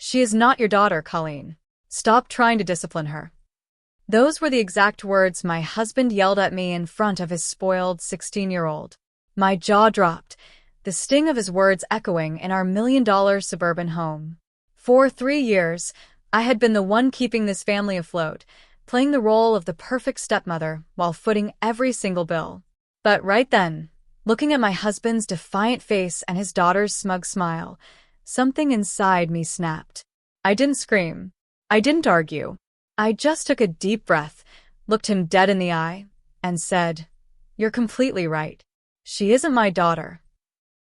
"She is not your daughter, Colleen. Stop trying to discipline her." Those were the exact words my husband yelled at me in front of his spoiled 16-year-old. My jaw dropped, the sting of his words echoing in our $1 million suburban home. For 3 years, I had been the one keeping this family afloat, playing the role of the perfect stepmother while footing every single bill. But right then, looking at my husband's defiant face and his daughter's smug smile, something inside me snapped. I didn't scream. I didn't argue. I just took a deep breath, looked him dead in the eye, and said, "You're completely right. She isn't my daughter."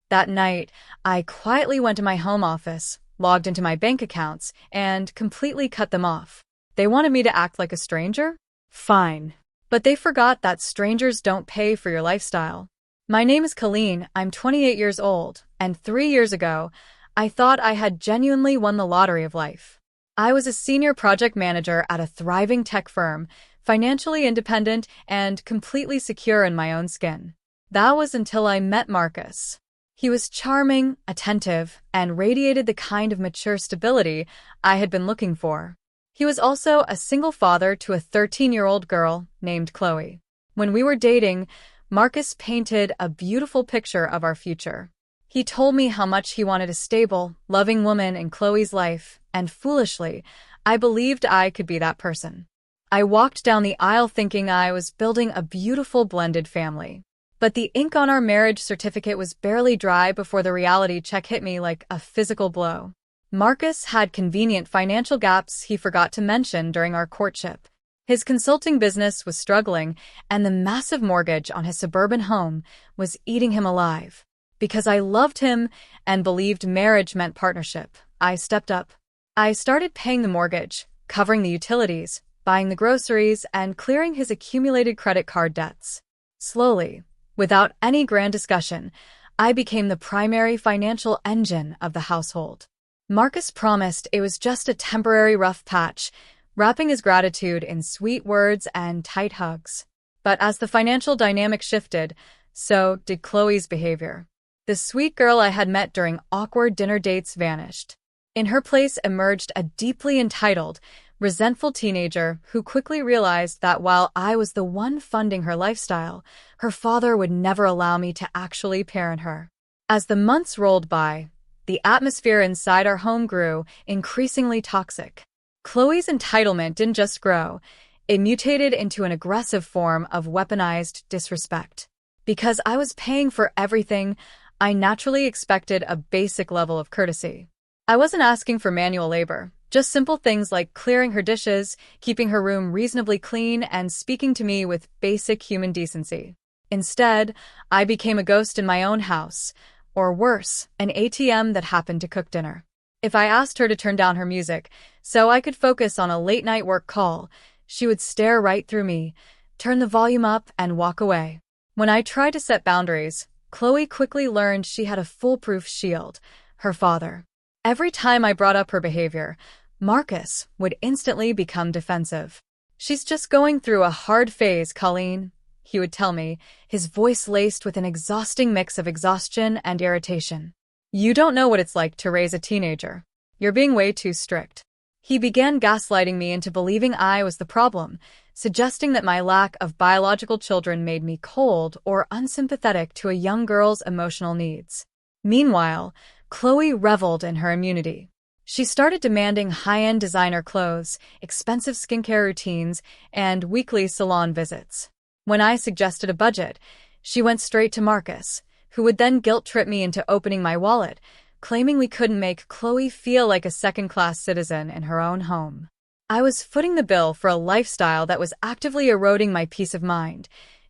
That night, I quietly went to my home office, logged into my bank accounts, and completely cut them off. They wanted me to act like a stranger? Fine. But they forgot that strangers don't pay for your lifestyle. My name is Colleen, I'm 28 years old, and 3 years ago, I thought I had genuinely won the lottery of life. I was a senior project manager at a thriving tech firm, financially independent and completely secure in my own skin. That was until I met Marcus. He was charming, attentive, and radiated the kind of mature stability I had been looking for. He was also a single father to a 13-year-old girl named Chloe. When we were dating, Marcus painted a beautiful picture of our future. He told me how much he wanted a stable, loving woman in Chloe's life, and foolishly, I believed I could be that person. I walked down the aisle thinking I was building a beautiful blended family. But the ink on our marriage certificate was barely dry before the reality check hit me like a physical blow. Marcus had convenient financial gaps he forgot to mention during our courtship. His consulting business was struggling, and the massive mortgage on his suburban home was eating him alive. Because I loved him and believed marriage meant partnership, I stepped up. I started paying the mortgage, covering the utilities, buying the groceries, and clearing his accumulated credit card debts. Slowly, without any grand discussion, I became the primary financial engine of the household. Marcus promised it was just a temporary rough patch, wrapping his gratitude in sweet words and tight hugs. But as the financial dynamic shifted, so did Chloe's behavior. The sweet girl I had met during awkward dinner dates vanished. In her place emerged a deeply entitled, resentful teenager who quickly realized that while I was the one funding her lifestyle, her father would never allow me to actually parent her. As the months rolled by, the atmosphere inside our home grew increasingly toxic. Chloe's entitlement didn't just grow, it mutated into an aggressive form of weaponized disrespect. Because I was paying for everything, I naturally expected a basic level of courtesy. I wasn't asking for manual labor, just simple things like clearing her dishes, keeping her room reasonably clean, and speaking to me with basic human decency. Instead, I became a ghost in my own house, or worse, an ATM that happened to cook dinner. If I asked her to turn down her music so I could focus on a late-night work call, she would stare right through me, turn the volume up, and walk away. When I tried to set boundaries, Chloe quickly learned she had a foolproof shield, her father. Every time I brought up her behavior, Marcus would instantly become defensive. "She's just going through a hard phase, Colleen," he would tell me, his voice laced with an exhausting mix of exhaustion and irritation. "You don't know what it's like to raise a teenager. You're being way too strict." He began gaslighting me into believing I was the problem, suggesting that my lack of biological children made me cold or unsympathetic to a young girl's emotional needs. Meanwhile, Chloe reveled in her immunity. She started demanding high-end designer clothes, expensive skincare routines, and weekly salon visits. When I suggested a budget, she went straight to Marcus, who would then guilt-trip me into opening my wallet, claiming we couldn't make Chloe feel like a second-class citizen in her own home. I was footing the bill for a lifestyle that was actively eroding my peace of mind,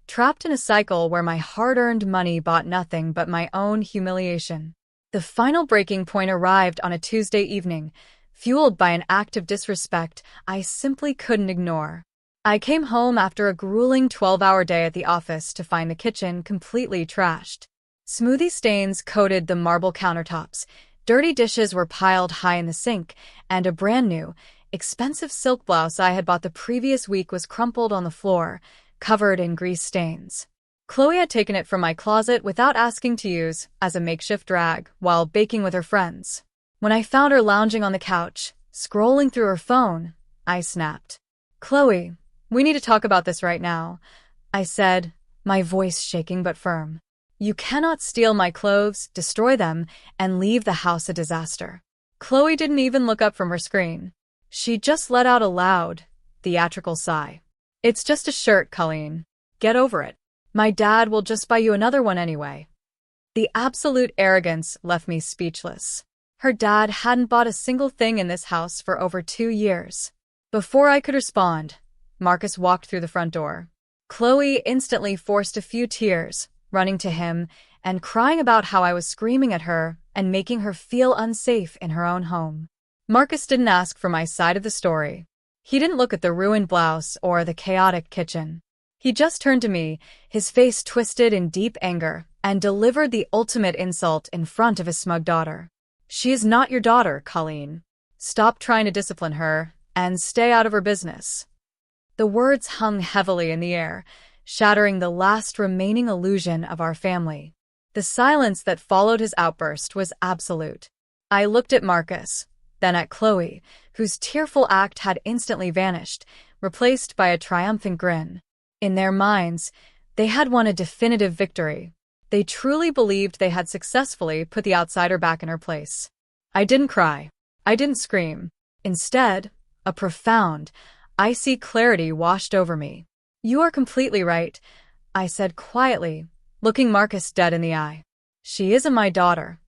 trapped in a cycle where my hard-earned money bought nothing but my own humiliation. The final breaking point arrived on a Tuesday evening, fueled by an act of disrespect I simply couldn't ignore. I came home after a grueling 12-hour day at the office to find the kitchen completely trashed. Smoothie stains coated the marble countertops, dirty dishes were piled high in the sink, and a brand-new, expensive silk blouse I had bought the previous week was crumpled on the floor, covered in grease stains. Chloe had taken it from my closet without asking to use as a makeshift rag while baking with her friends. When I found her lounging on the couch, scrolling through her phone, I snapped. "Chloe, we need to talk about this right now," I said, my voice shaking but firm. "You cannot steal my clothes, destroy them, and leave the house a disaster." Chloe didn't even look up from her screen. She just let out a loud, theatrical sigh. "It's just a shirt, Colleen. Get over it. My dad will just buy you another one anyway." The absolute arrogance left me speechless. Her dad hadn't bought a single thing in this house for over 2 years. Before I could respond, Marcus walked through the front door. Chloe instantly forced a few tears, running to him and crying about how I was screaming at her and making her feel unsafe in her own home. Marcus didn't ask for my side of the story. He didn't look at the ruined blouse or the chaotic kitchen. He just turned to me, his face twisted in deep anger, and delivered the ultimate insult in front of his smug daughter. "She is not your daughter, Colleen. Stop trying to discipline her, and stay out of her business." The words hung heavily in the air, shattering the last remaining illusion of our family. The silence that followed his outburst was absolute. I looked at Marcus, then at Chloe, whose tearful act had instantly vanished, replaced by a triumphant grin. In their minds, they had won a definitive victory. They truly believed they had successfully put the outsider back in her place. I didn't cry. I didn't scream. Instead, a profound, icy clarity washed over me. "You are completely right," I said quietly, looking Marcus dead in the eye. "She isn't my daughter."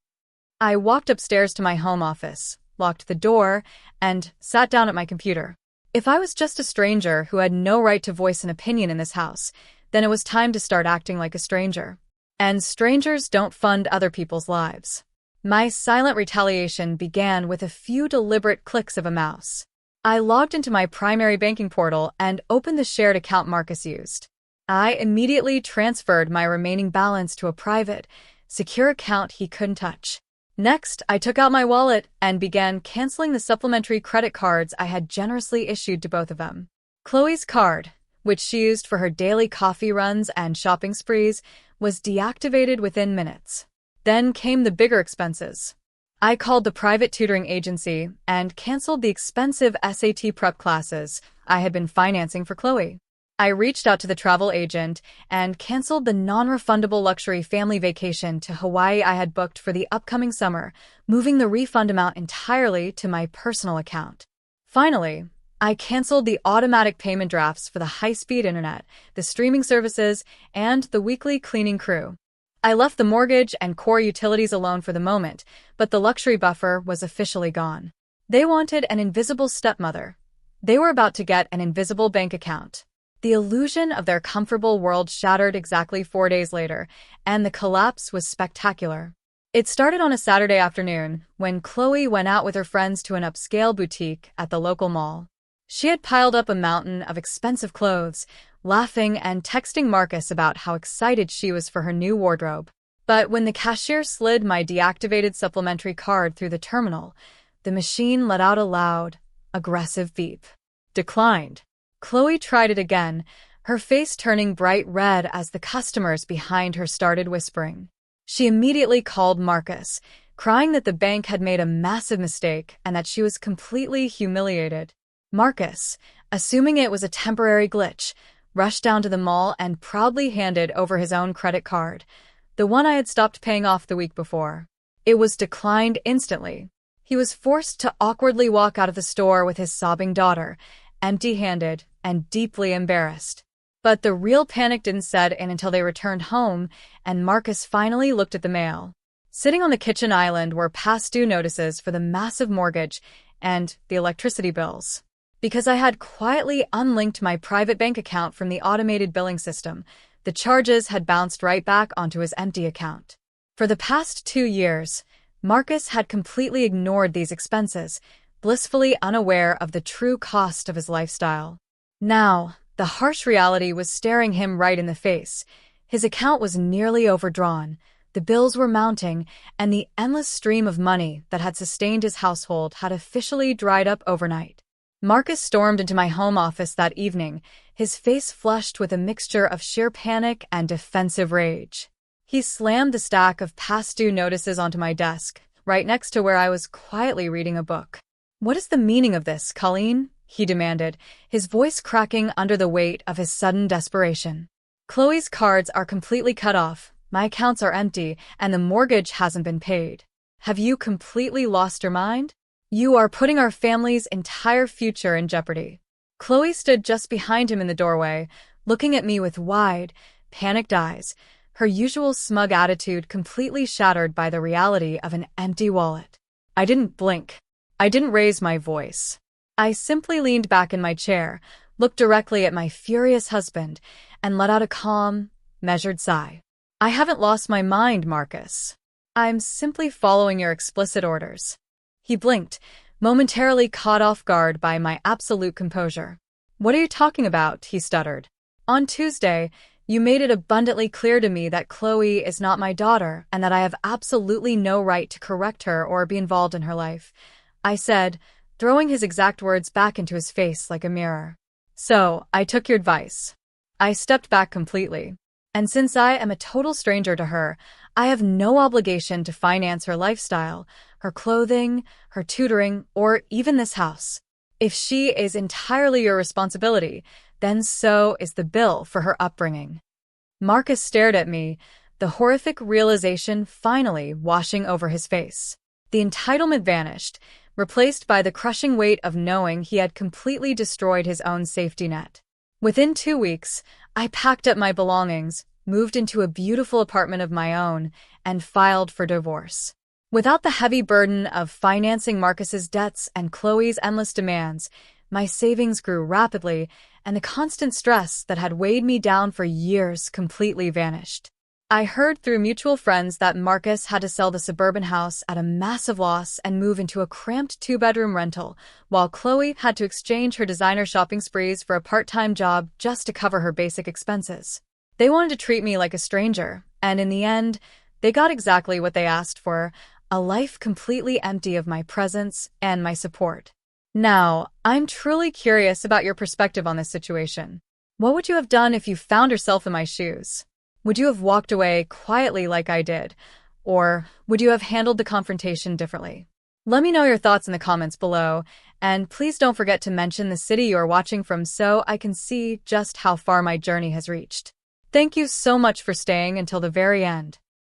I walked upstairs to my home office, locked the door, and sat down at my computer. If I was just a stranger who had no right to voice an opinion in this house, then it was time to start acting like a stranger. And strangers don't fund other people's lives. My silent retaliation began with a few deliberate clicks of a mouse. I logged into my primary banking portal and opened the shared account Marcus used. I immediately transferred my remaining balance to a private, secure account he couldn't touch. Next, I took out my wallet and began canceling the supplementary credit cards I had generously issued to both of them. Chloe's card, which she used for her daily coffee runs and shopping sprees, was deactivated within minutes. Then came the bigger expenses. I called the private tutoring agency and canceled the expensive SAT prep classes I had been financing for Chloe. I reached out to the travel agent and canceled the non-refundable luxury family vacation to Hawaii I had booked for the upcoming summer, moving the refund amount entirely to my personal account. Finally, I canceled the automatic payment drafts for the high-speed internet, the streaming services, and the weekly cleaning crew. I left the mortgage and core utilities alone for the moment, but the luxury buffer was officially gone. They wanted an invisible stepmother. They were about to get an invisible bank account. The illusion of their comfortable world shattered exactly 4 days later, and the collapse was spectacular. It started on a Saturday afternoon when Chloe went out with her friends to an upscale boutique at the local mall. She had piled up a mountain of expensive clothes, laughing and texting Marcus about how excited she was for her new wardrobe. But when the cashier slid my deactivated supplementary card through the terminal, the machine let out a loud, aggressive beep. "Declined." Chloe tried it again, her face turning bright red as the customers behind her started whispering. She immediately called Marcus, crying that the bank had made a massive mistake and that she was completely humiliated. Marcus, assuming it was a temporary glitch, rushed down to the mall and proudly handed over his own credit card, the one I had stopped paying off the week before. It was declined instantly. He was forced to awkwardly walk out of the store with his sobbing daughter, empty-handed and deeply embarrassed. But the real panic didn't set in until they returned home and Marcus finally looked at the mail. Sitting on the kitchen island were past due notices for the massive mortgage and the electricity bills. Because I had quietly unlinked my private bank account from the automated billing system, the charges had bounced right back onto his empty account. For the past 2 years, Marcus had completely ignored these expenses, blissfully unaware of the true cost of his lifestyle. Now, the harsh reality was staring him right in the face. His account was nearly overdrawn, the bills were mounting, and the endless stream of money that had sustained his household had officially dried up overnight. Marcus stormed into my home office that evening, his face flushed with a mixture of sheer panic and defensive rage. He slammed the stack of past due notices onto my desk, right next to where I was quietly reading a book. "What is the meaning of this, Colleen?" he demanded, his voice cracking under the weight of his sudden desperation. "Chloe's cards are completely cut off, my accounts are empty, and the mortgage hasn't been paid. Have you completely lost your mind? You are putting our family's entire future in jeopardy." Chloe stood just behind him in the doorway, looking at me with wide, panicked eyes, her usual smug attitude completely shattered by the reality of an empty wallet. I didn't blink. I didn't raise my voice. I simply leaned back in my chair, looked directly at my furious husband, and let out a calm, measured sigh. "I haven't lost my mind, Marcus. I'm simply following your explicit orders." He blinked, momentarily caught off guard by my absolute composure. "What are you talking about?" he stuttered. "On Tuesday, you made it abundantly clear to me that Chloe is not my daughter and that I have absolutely no right to correct her or be involved in her life," I said, throwing his exact words back into his face like a mirror. "So, I took your advice. I stepped back completely. And since I am a total stranger to her, I have no obligation to finance her lifestyle, her clothing, her tutoring, or even this house. If she is entirely your responsibility, then so is the bill for her upbringing." Marcus stared at me, the horrific realization finally washing over his face. The entitlement vanished, replaced by the crushing weight of knowing he had completely destroyed his own safety net. Within 2 weeks, I packed up my belongings, moved into a beautiful apartment of my own, and filed for divorce. Without the heavy burden of financing Marcus's debts and Chloe's endless demands, my savings grew rapidly, and the constant stress that had weighed me down for years completely vanished. I heard through mutual friends that Marcus had to sell the suburban house at a massive loss and move into a cramped 2-bedroom rental, while Chloe had to exchange her designer shopping sprees for a part-time job just to cover her basic expenses. They wanted to treat me like a stranger, and in the end, they got exactly what they asked for, a life completely empty of my presence and my support. Now, I'm truly curious about your perspective on this situation. What would you have done if you found yourself in my shoes? Would you have walked away quietly like I did, or would you have handled the confrontation differently? Let me know your thoughts in the comments below, and please don't forget to mention the city you're watching from so I can see just how far my journey has reached. Thank you so much for staying until the very end.